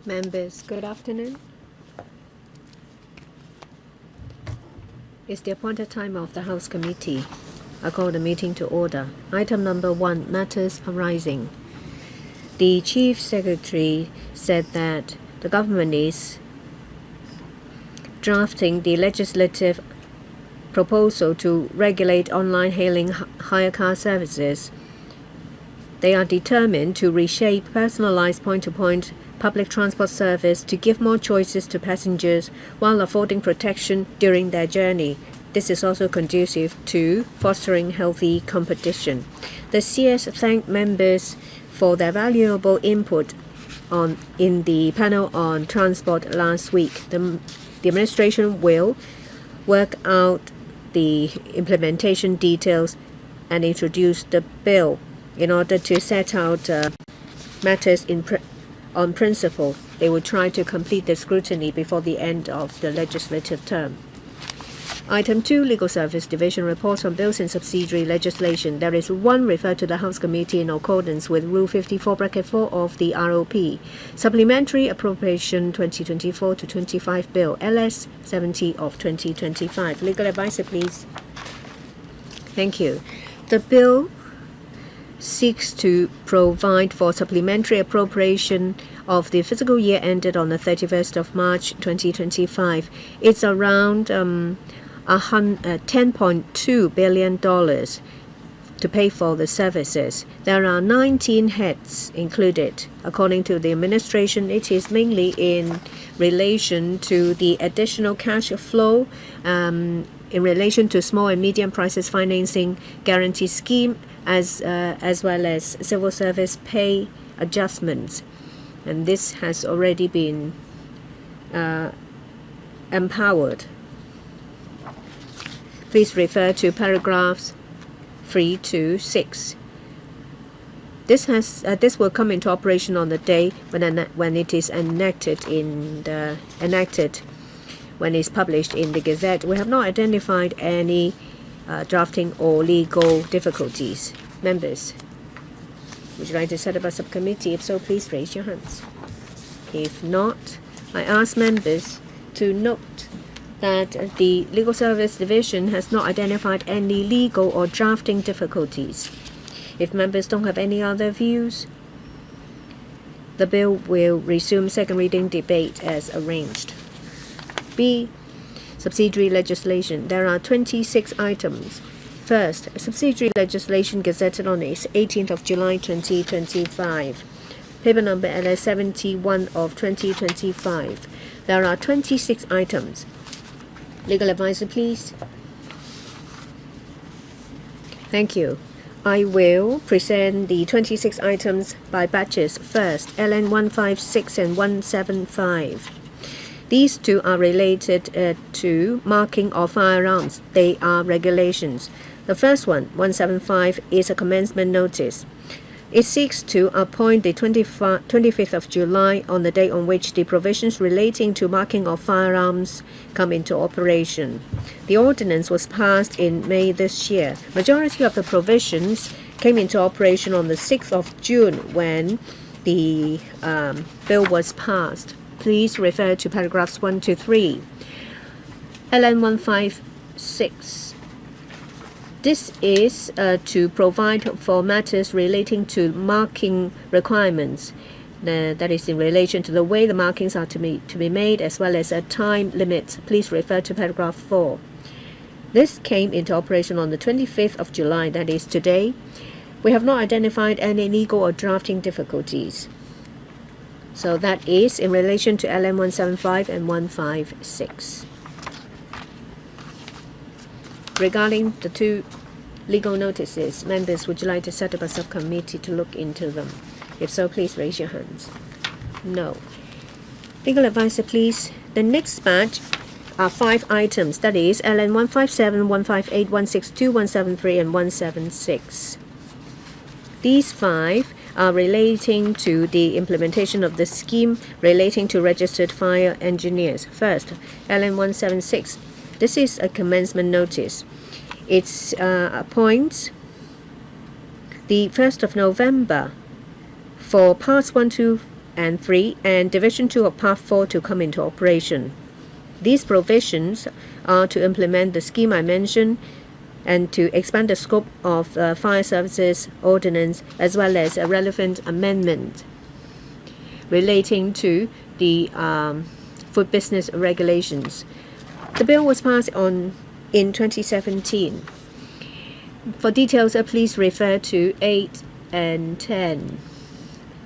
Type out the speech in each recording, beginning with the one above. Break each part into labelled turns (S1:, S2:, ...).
S1: Members, good afternoon. It's the appointed time of the House Committee. I call the meeting to order. Item number 1, matters arising. The Chief Secretary said that the government is drafting the legislative proposal to regulate online hailing hire car services. They are determined to reshape personalized point-to-point public transport service to give more choices to passengers while affording protection during their journey. This is also conducive to fostering healthy competition. The CS thanked members for their valuable input in the panel on transport last week. The administration will work out the implementation details and introduce the bill in order to set out matters on principle. They will try to complete the scrutiny before the end of the legislative term. Item 2, Legal Service Division reports on bills and subsidiary legislation. There is one referred to the House Committee in accordance with Rule 54(4) of the ROP. Supplementary Appropriation 2024-25 Bill, LS 70 of 2025. Legal advisor, please. Thank you. The bill seeks to provide for supplementary appropriation of the fiscal year ended on the 31st of March 2025. It's around $10.2 billion to pay for the services. There are 19 heads included. According to the administration, it is mainly in relation to the additional cash flow in relation to small and medium prices financing guarantee scheme as well as civil service pay adjustments. And this has already been empowered. Please refer to paragraphs 3 to 6. This will come into operation on the day when it is enacted when it's published in the Gazette. We have not identified any drafting or legal difficulties. Members, would you like to set up a subcommittee? If so, please raise your hands. If not, I ask members to note that the Legal Service Division has not identified any legal or drafting difficulties. If members don't have any other views, the bill will resume second reading debate as arranged. B. Subsidiary legislation. There are 26 items. First, subsidiary legislation gazetted on the 18th of July 2025. Paper number LS 71 of 2025. There are 26 items. Legal advisor, please. Thank you. I will present the 26 items by batches. First, LN 156 and 175. These two are related to marking of firearms. They are regulations. The first one, 175, is a commencement notice. It seeks to appoint the 25th of July on the day on which the provisions relating to marking of firearms come into operation. The ordinance was passed in May this year. Majority of the provisions came into operation on the 6th of June when the bill was passed. Please refer to paragraphs 1 to 3. LN 156. This is to provide for matters relating to marking requirements. That is in relation to the way the markings are to be made, as well as a time limit. Please refer to paragraph 4. This came into operation on the 25th of July, that is today. We have not identified any legal or drafting difficulties. So that is in relation to LM 175 and 156. Regarding the two legal notices, members, would you like to set up a subcommittee to look into them? If so, please raise your hands. No. Legal advisor, please. The next batch are 5 items. That is LN 157, 158, 162, 173, and 176. These 5 are relating to the implementation of the scheme relating to registered fire engineers. First, LN 176. This is a commencement notice. It appoints the 1st of November for parts 1 to and 3 and Division 2 of Part 4 to come into operation. These provisions are to implement the scheme I mentioned and to expand the scope of Fire Services Ordinance as well as a relevant amendment relating to the food business regulations. The bill was passed in 2017. For details, please refer to 8 and 10.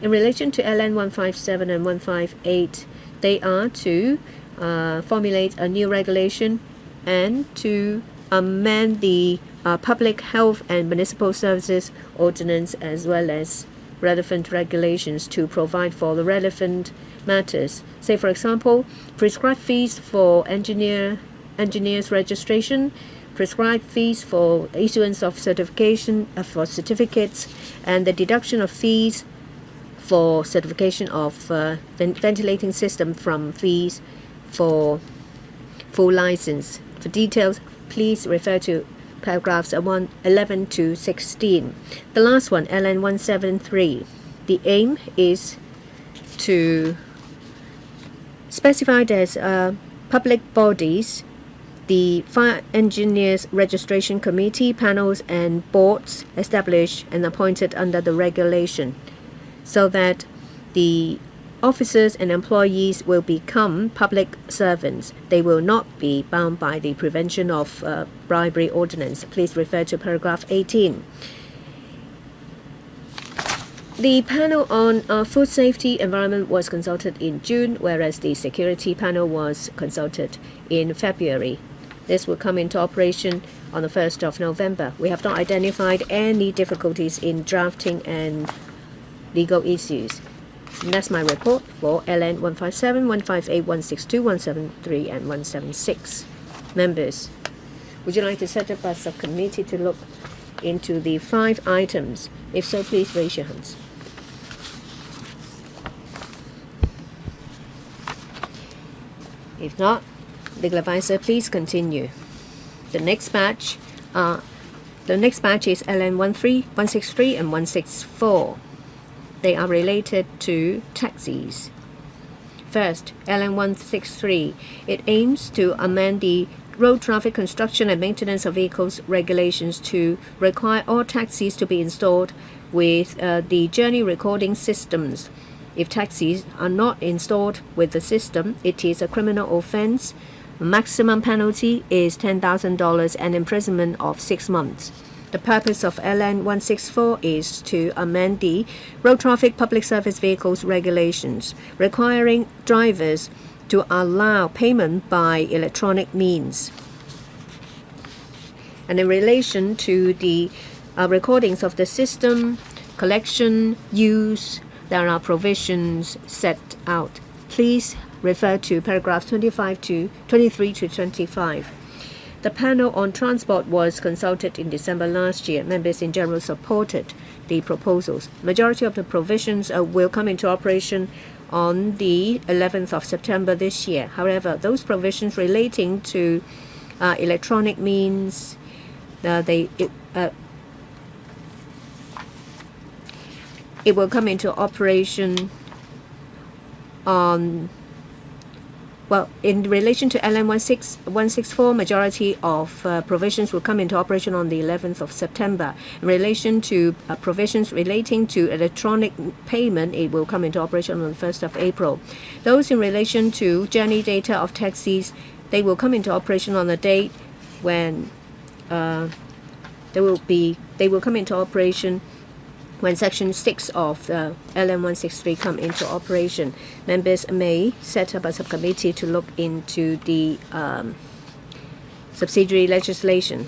S1: In relation to LN 157 and 158, they are to formulate a new regulation and to amend the Public Health and Municipal Services Ordinance as well as relevant regulations to provide for the relevant matters. Say, for example, prescribed fees for engineers registration, prescribed fees for issuance of certification for certificates, and the deduction of fees for certification of ventilating system from fees for full license. For details, please refer to paragraphs 11 to 16. The last one, LN 173. The aim is to specify as public bodies, the Fire Engineers Registration Committee, panels and boards established and appointed under the regulation, so that the officers and employees will become public servants. They will not be bound by the Prevention of Bribery Ordinance. Please refer to paragraph 18. The panel on food safety environment was consulted in June, whereas the security panel was consulted in February. This will come into operation on the 1st of November. We have not identified any difficulties in drafting and legal issues. And that's my report for LN 157, 158, 162, 173, and 176. Members, would you like to set up a subcommittee to look into the 5 items? If so, please raise your hands. If not, legal advisor, please continue. The next batch is LN 163 and 164. They are related to taxis. First, LN 163. It aims to amend the Road Traffic Construction and Maintenance of Vehicles regulations to require all taxis to be installed with the journey recording systems. If taxis are not installed with the system, it is a criminal offense. Maximum penalty is $10,000 and imprisonment of 6 months. The purpose of LN 164 is to amend the Road Traffic Public Service Vehicles regulations, requiring drivers to allow payment by electronic means. And in relation to the recordings of the system, collection, use, there are provisions set out. Please refer to paragraphs 23 to 25. The panel on transport was consulted in December last year. Members in general supported the proposals. Majority of the provisions will come into operation on the 11th of September this year. However, those provisions relating to electronic means, it will come into operation on, in relation to LN 164, majority of provisions will come into operation on the 11th of September. In relation to provisions relating to electronic payment, it will come into operation on the 1st of April. Those in relation to journey data of taxis, they will come into operation on the date when they will come into operation when Section 6 of the LN 163 come into operation. Members may set up a subcommittee to look into the subsidiary legislation.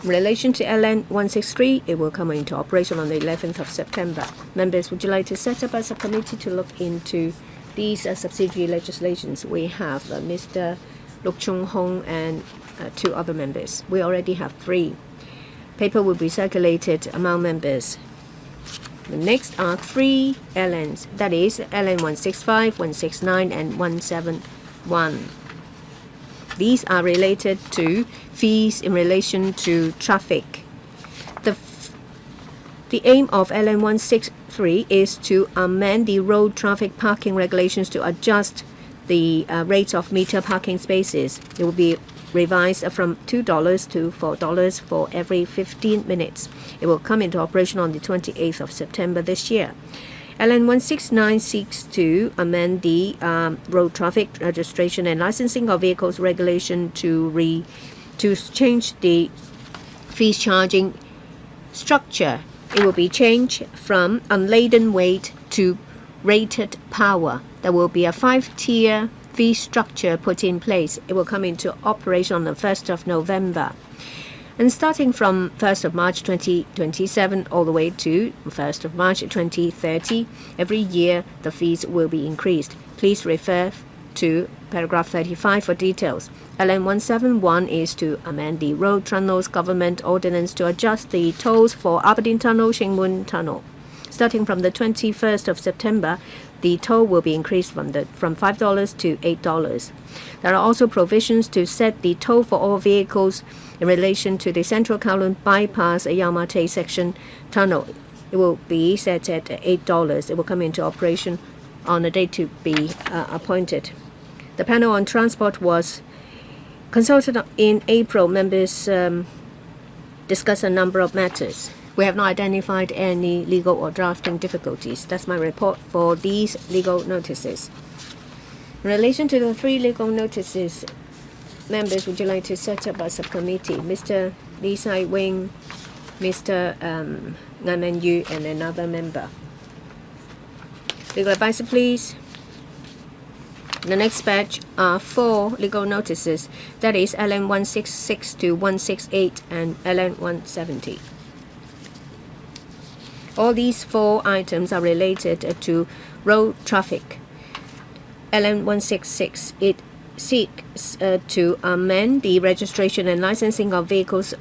S1: In relation to LN 163, it will come into operation on the 11th of September. Members, would you like to set up a subcommittee to look into these subsidiary legislations? We have Mr. Luk Chung Hong and 2 other members. We already have 3. Paper will be circulated among members. The next are 3 LNs, that is LN 165, 169, and 171. These are related to fees in relation to traffic. The aim of LN 3 is to amend the road traffic parking regulations to adjust the rates of meter parking spaces. It will be revised from $2 to $4 for every 15 minutes. It will come into operation on the 28th of September this year. LN 169 seeks to amend the road traffic registration and licensing of vehicles regulation to change the fees charging structure. It will be changed from unladen weight to rated power. There will be a 5-tier fee structure put in place. It will come into operation on the 1st of November. And starting from 1st of March 2027 all the way to 1st of March 2030, every year the fees will be increased. Please refer to paragraph 35 for details. LN 171 is to amend the Road Tunnels Government Ordinance to adjust the tolls for Aberdeen Tunnel, Shingmun Tunnel. Starting from the 21st of September, the toll will be increased from $5 to $8. There are also provisions to set the toll for all vehicles in relation to the Central Kowloon Bypass Yamate Section Tunnel. It will be set at $8. It will come into operation on a date to be appointed. The panel on transport was consulted in April. Members discussed a number of matters. We have not identified any legal or drafting difficulties. That's my report for these legal notices. In relation to the 3 legal notices, members, would you like to set up a subcommittee? Mr. Lee Sai Wing, Mr. Ngan Men Yu, and another member. Legal advisor, please. The next batch are 4 legal notices. That is LN 166 to 168 and LN 170. All these 4 items are related to road traffic. LN 166, it seeks to amend the registration and licensing of vehicles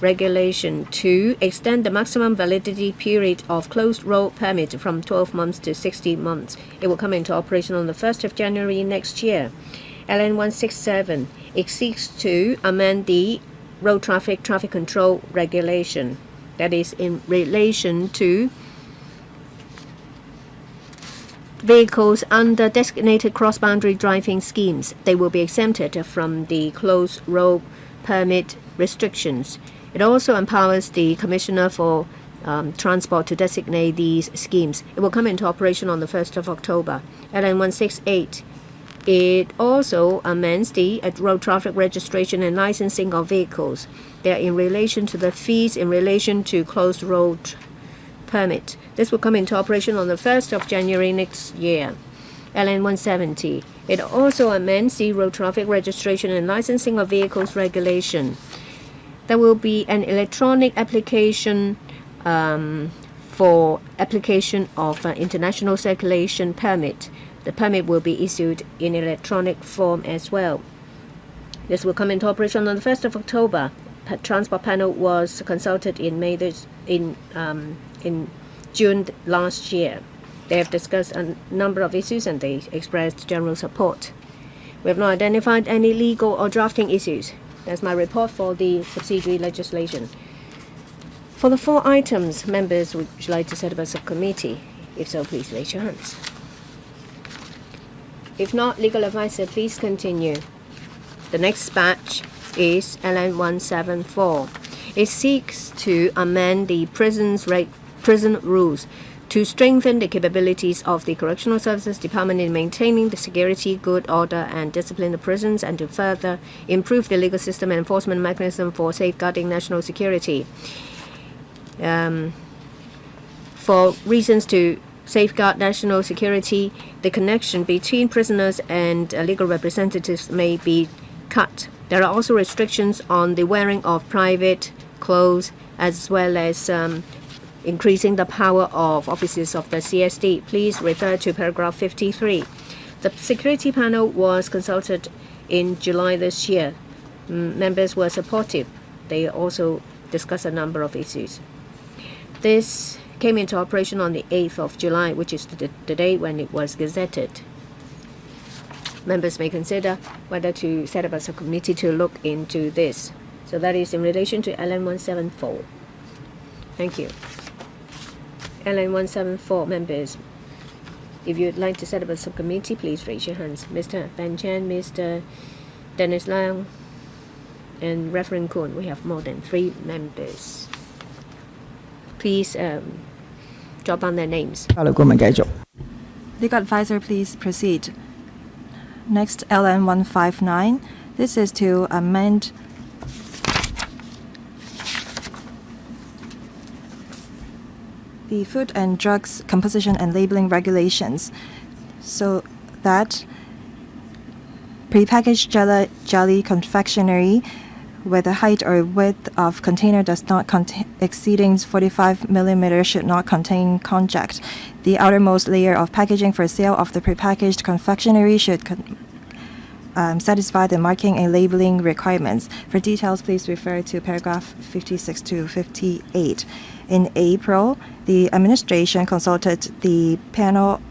S1: regulation to extend the maximum validity period of closed road permit from 12 months to 60 months. It will come into operation on the 1st of January next year. LN 167, it seeks to amend the road traffic control regulation. That is in relation to vehicles under designated cross-boundary driving schemes. They will be exempted from the closed road permit restrictions. It also empowers the Commissioner for Transport to designate these schemes. It will come into operation on the 1st of October. LN 168, it also amends the road traffic registration and licensing of vehicles. They are in relation to the fees in relation to closed road permit. This will come into operation on the 1st of January next year. LN 170, it also amends the road traffic registration and licensing of vehicles regulation. There will be an electronic application for application of international circulation permit. The permit will be issued in electronic form as well. This will come into operation on the 1st of October. Transport panel was consulted in June last year. They have discussed a number of issues and they expressed general support. We have not identified any legal or drafting issues. That's my report for the subsidiary legislation. For the 4 items, members, would you like to set up a subcommittee? If so, please raise your hands. If not, legal advisor, please continue. The next batch is LN 174. It seeks to amend the prison rules to strengthen the capabilities of the Correctional Services Department in maintaining the security, good order, and discipline of prisons, and to further improve the legal system and enforcement mechanism for safeguarding national security. For reasons to safeguard national security, the connection between prisoners and legal representatives may be cut. There are also restrictions on the wearing of private clothes, as well as increasing the power of officers of the CSD. Please refer to paragraph 53. The security panel was consulted in July this year. Members were supportive. They also discussed a number of issues. This came into operation on the 8th of July, which is the day when it was gazetted. Members may consider whether to set up a subcommittee to look into this. So that is in relation to LN 174. Thank you. LN 174 members. If you'd like to set up a subcommittee, please raise your hands. Mr. Ben Chan, Mr. Dennis Lang, and Reverend Kuhn. We have more than 3 members. Please jot down their names.
S2: Legal advisor, please proceed. Next, LN 159. This is to amend the Food and Drugs Composition and Labeling Regulations so that prepackaged jelly confectionery with a height or width of container does not exceeding 45 millimeters should not contain konjac. The outermost layer of packaging for sale of the prepackaged confectionery should satisfy the marking and labeling requirements. For details, please refer to paragraph 56 to 58. In April, the administration consulted the panel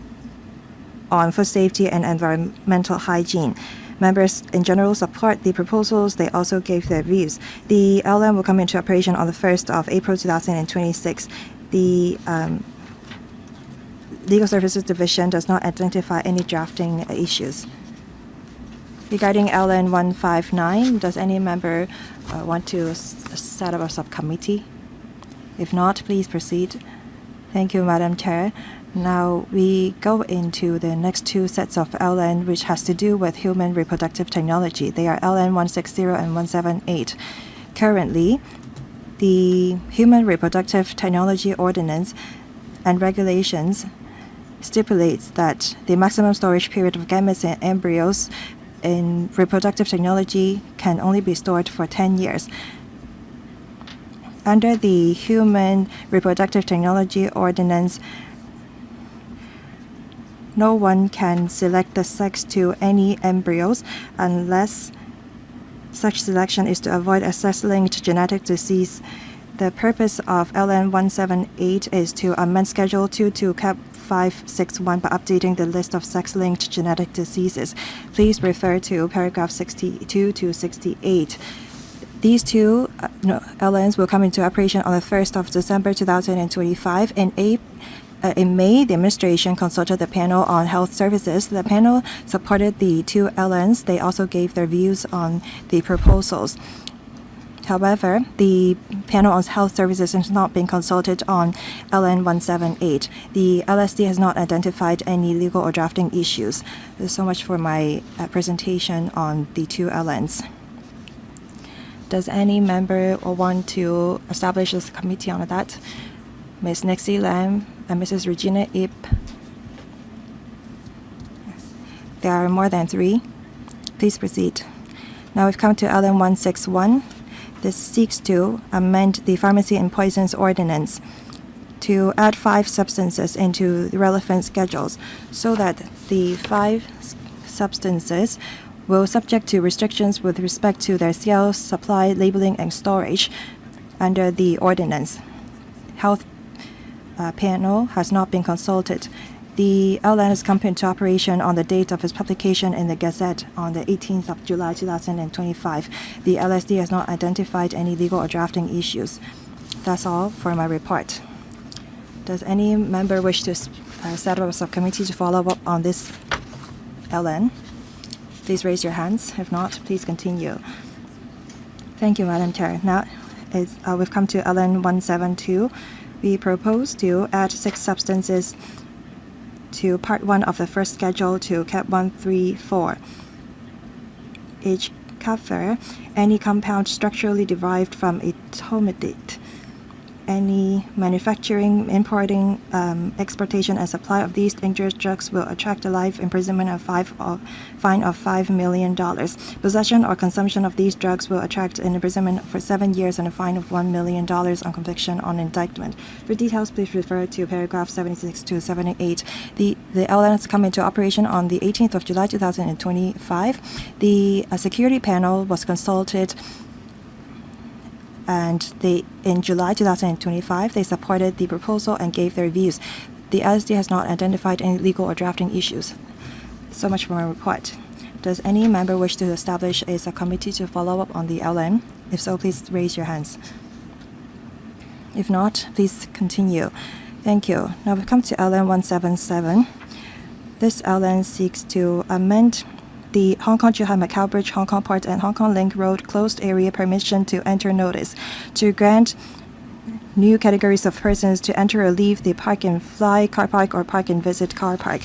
S2: on food safety and environmental hygiene. Members in general support the proposals. They also gave their views. The LM will come into operation on the 1st of April 2026. The Legal Services Division does not identify any drafting issues. Regarding LN 159, does any member want to set up a subcommittee? If not, please proceed. Thank you, Madam Chair. Now we go into the next 2 sets of LN, which has to do with human reproductive technology. They are LN 160 and 178. Currently, the Human Reproductive Technology Ordinance and regulations stipulates that the maximum storage period of gametes and embryos in reproductive technology can only be stored for 10 years. Under the Human Reproductive Technology Ordinance, no one can select the sex to any embryos unless such selection is to avoid a sex-linked genetic disease. The purpose of LN 178 is to amend Schedule 2 to Cap 561 by updating the list of sex-linked genetic diseases. Please refer to paragraph 62 to 68. These 2 LNs will come into operation on the 1st of December 2025. In May, the administration consulted the panel on health services. The panel supported the 2 LNs. They also gave their views on the proposals. However, the panel on health services has not been consulted on LN 178. The LSD has not identified any legal or drafting issues. So much for my presentation on the 2 LNs. Does any member want to establish a committee on that? Ms. Nixie Lam and Mrs. Regina Ip. There are more than 3. Please proceed. Now we've come to LN 161. This seeks to amend the Pharmacy and Poisons Ordinance to add 5 substances into the relevant schedules so that the 5 substances will subject to restrictions with respect to their sale, supply, labeling, and storage under the ordinance. Health panel has not been consulted. The LN has come into operation on the date of its publication in the Gazette on the 18th of July 2025. The LSD has not identified any legal or drafting issues. That's all for my report. Does any member wish to set up a subcommittee to follow up on this LN? Please raise your hands. If not, please continue. Thank you, Madam Chair. Now we've come to LN 172. We propose to add 6 substances to Part 1 of the first schedule to Cap 134. Each cover any compound structurally derived from a tomidate. Any manufacturing, importing, exportation, and supply of these dangerous drugs will attract a life imprisonment of fine of $5 million. Possession or consumption of these drugs will attract an imprisonment for 7 years and a fine of $1 million on conviction on indictment. For details, please refer to paragraph 76 to 78. The LN has come into operation on the 18th of July 2025. The security panel was consulted, and in July 2025, they supported the proposal and gave their views. The LSD has not identified any legal or drafting issues. So much for my report. Does any member wish to establish a subcommittee to follow up on the LN? If so, please raise your hands. If not, please continue. Thank you. Now we come to LN 177. This LN seeks to amend the Hong Kong-Zhuhai-Macau Bridge, Hong Kong Port and Hong Kong Link Road closed area permission to enter notice to grant new categories of persons to enter or leave the park and fly car park or park and visit car park.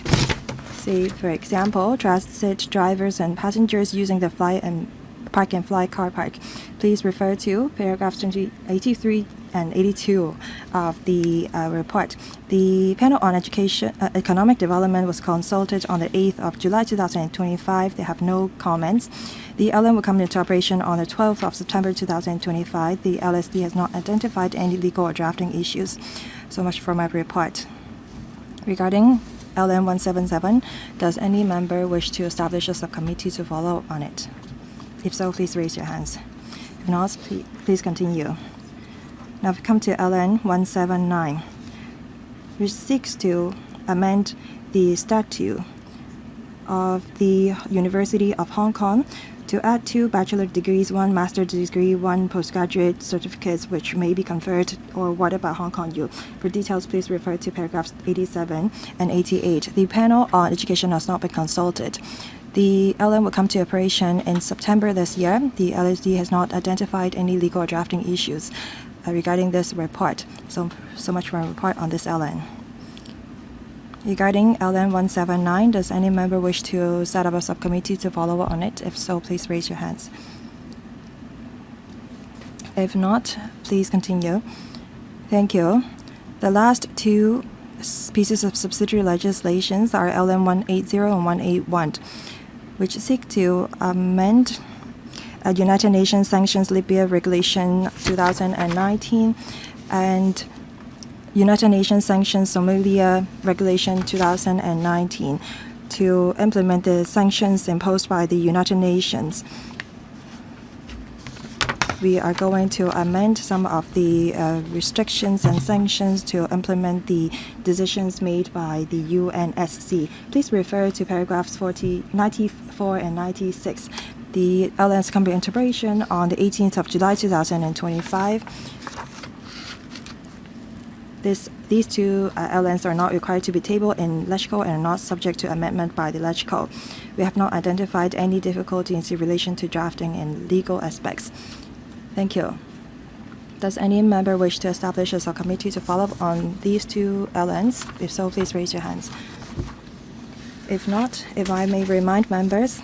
S2: Say, for example, transit drivers and passengers using the fly and park and fly car park. Please refer to paragraphs 83 and 82 of the report. The panel on economic development was consulted on the 8th of July 2025. They have no comments. The LN will come into operation on the 12th of September 2025. The LSD has not identified any legal or drafting issues. So much for my report. Regarding LN 177, does any member wish to establish a subcommittee to follow up on it? If so, please raise your hands. If not, please continue. Now we come to LN 179, which seeks to amend the statute of the University of Hong Kong to add 2 bachelor degrees, 1 master's degree, 1 postgraduate certificates which may be conferred or awarded by Hong Kong U. For details, please refer to paragraphs 87 and 88. The panel on education has not been consulted. The LN will come to operation in September this year. The LSD has not identified any legal or drafting issues regarding this report. So much for a report on this LN. Regarding LN 179, does any member wish to set up a subcommittee to follow up on it? If so, please raise your hands. If not, please continue. Thank you. The last 2 pieces of subsidiary legislations are LN 180 and 181, which seek to amend United Nations Sanctions Libya Regulation 2019 and United Nations Sanctions Somalia Regulation 2019 to implement the sanctions imposed by the United Nations. We are going to amend some of the restrictions and sanctions to implement the decisions made by the UNSC. Please refer to paragraphs 94 and 96. The LN's come into operation on the 18th of July 2025. These 2 LNs are not required to be tabled in LegCo and are not subject to amendment by the LegCo. We have not identified any difficulties in relation to drafting and legal aspects. Thank you. Does any member wish to establish a subcommittee to follow up on these 2 LNs? If so, please raise your hands. If not, if I may remind members,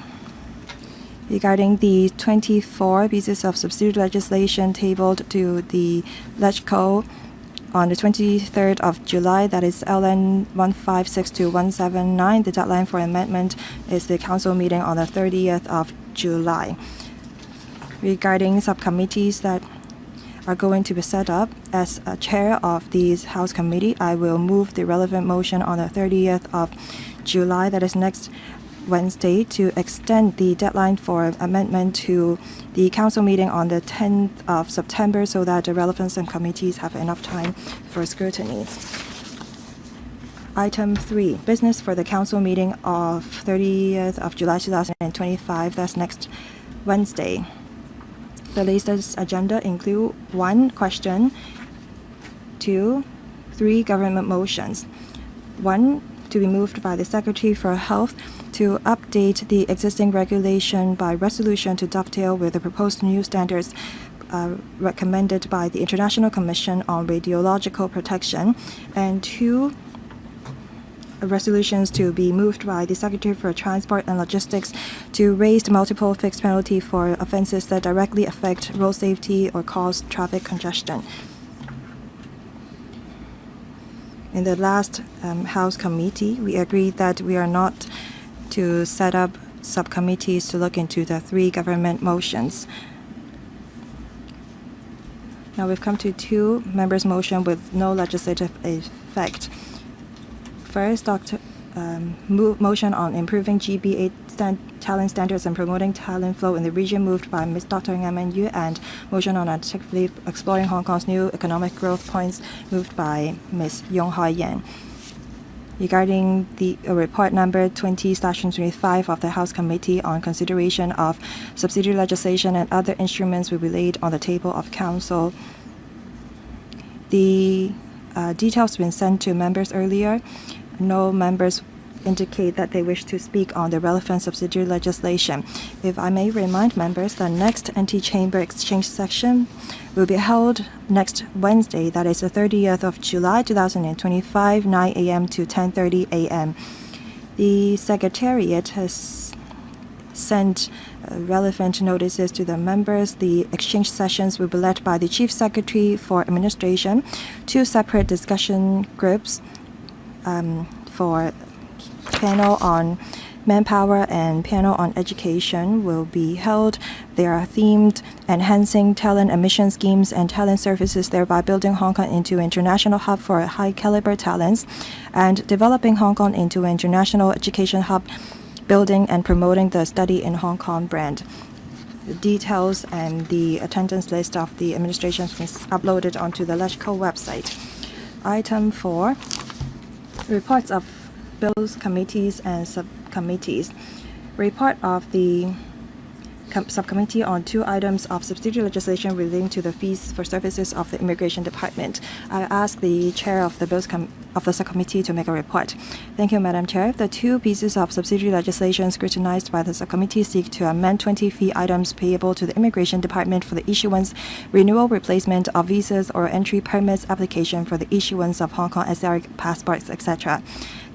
S2: regarding the 24 pieces of subsidiary legislation tabled to the LegCo on the 23rd of July, that is LN 1562179. The deadline for amendment is the council meeting on the 30th of July. Regarding subcommittees that are going to be set up, as a chair of this House committee, I will move the relevant motion on the 30th of July, that is next Wednesday, to extend the deadline for amendment to the council meeting on the 10th of September so that the relevant subcommittees have enough time for scrutiny. Item 3, business for the council meeting of 30th of July 2025, that's next Wednesday. The latest agenda include 1 question, 2, 3 government motions. 1 to be moved by the Secretary for Health to update the existing regulation by resolution to dovetail with the proposed new standards recommended by the International Commission on Radiological Protection, and 2 resolutions to be moved by the Secretary for Transport and Logistics to raise the multiple fixed penalty for offences that directly affect road safety or cause traffic congestion. In the last House committee, we agreed that we are not to set up subcommittees to look into the 3 government motions. Now we've come to 2 members' motion with no legislative effect. First, motion on improving GBA talent standards and promoting talent flow in the region, moved by Ms. Dr. Ng Yu, and motion on actively exploring Hong Kong's new economic growth points, moved by Ms. Yong Hoi Yan. Regarding the report number 20/25 of the House Committee on consideration of subsidiary legislation and other instruments will be laid on the table of Council. The details have been sent to members earlier. No members indicate that they wish to speak on the relevant subsidiary legislation. If I may remind members, the next anti-chamber exchange session will be held next Wednesday, that is the 30th of July 2025, 9 a.m. to 10:30 a.m. The Secretariat has sent relevant notices to the members. The exchange sessions will be led by the Chief Secretary for Administration. 2 separate discussion groups for panel on manpower and panel on education will be held. They are themed enhancing talent admission schemes and talent services, thereby building Hong Kong into an international hub for high caliber talents, and developing Hong Kong into an international education hub, building and promoting the Study in Hong Kong brand. The details and the attendance list of the administration is uploaded onto the LegCo website. Item 4, reports of bills, committees and subcommittees. Report of the subcommittee on 2 items of subsidiary legislation relating to the fees for services of the Immigration Department. I ask the chair of the bills of the subcommittee to make a report. Thank you, Madam Chair. The 2 pieces of subsidiary legislation scrutinized by the subcommittee seek to amend 20 fee items payable to the Immigration Department for the issuance, renewal, replacement of visas or entry permits, application for the issuance of Hong Kong SAR passports, etc.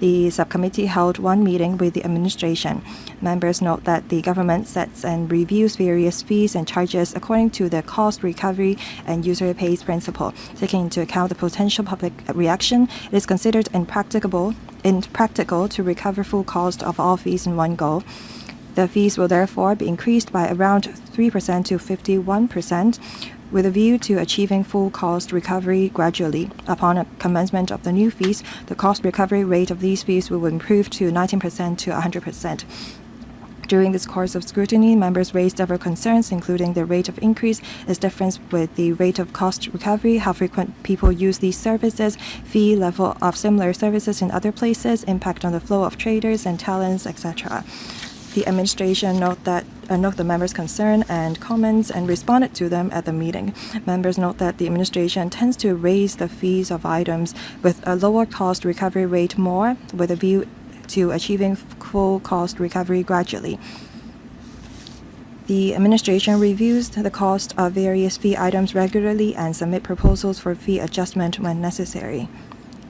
S2: The subcommittee held 1 meeting with the administration. Members note that the government sets and reviews various fees and charges according to the cost recovery and user pays principle. Taking into account the potential public reaction, it is considered impracticable to recover full cost of all fees in one go. The fees will therefore be increased by around 3% to 51%, with a view to achieving full cost recovery gradually. Upon commencement of the new fees, the cost recovery rate of these fees will improve to 19% to 100%. During this course of scrutiny, members raised several concerns, including the rate of increase, its difference with the rate of cost recovery, how frequent people use these services, fee level of similar services in other places, impact on the flow of traders and talents, etc. The administration note the members' concern and comments and responded to them at the meeting. Members note that the administration tends to raise the fees of items with a lower cost recovery rate more, with a view to achieving full cost recovery gradually. The administration reviews the cost of various fee items regularly and submit proposals for fee adjustment when necessary.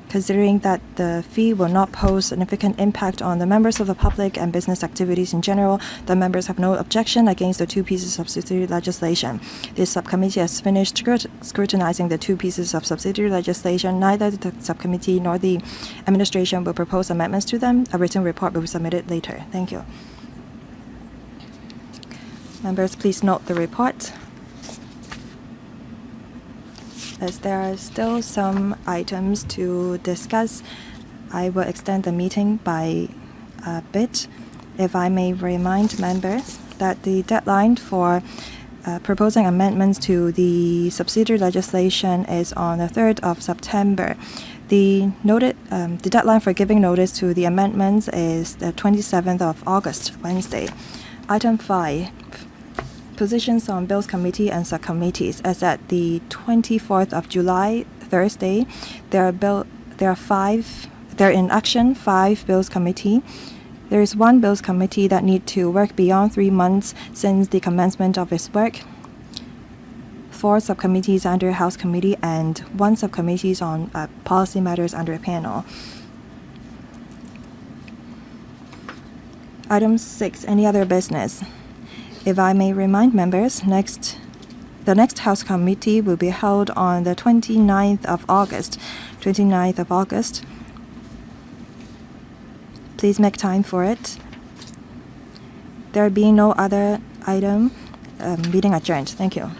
S2: Considering that the fee will not pose significant impact on the members of the public and business activities in general, the members have no objection against the 2 pieces of subsidiary legislation. This subcommittee has finished scrutinizing the 2 pieces of subsidiary legislation. Neither the subcommittee nor the administration will propose amendments to them. A written report will be submitted later. Thank you. Members, please note the report. As there are still some items to discuss, I will extend the meeting by a bit. If I may remind members that the deadline for proposing amendments to the subsidiary legislation is on the 3rd of September. The deadline for giving notice to the amendments is the 27th of August, Wednesday. Item 5. Positions on Bills Committee and Subcommittees. As at the 24th of July, Thursday, there are in action 5 Bills Committee. There is 1 Bills Committee that need to work beyond 3 months since the commencement of its work. 4 subcommittees under House Committee and 1 subcommittees on policy matters under a panel. Item 6. Any other business? If I may remind members, the next House Committee will be held on the 29th of August. Please make time for it. There being no other item, meeting adjourned. Thank you.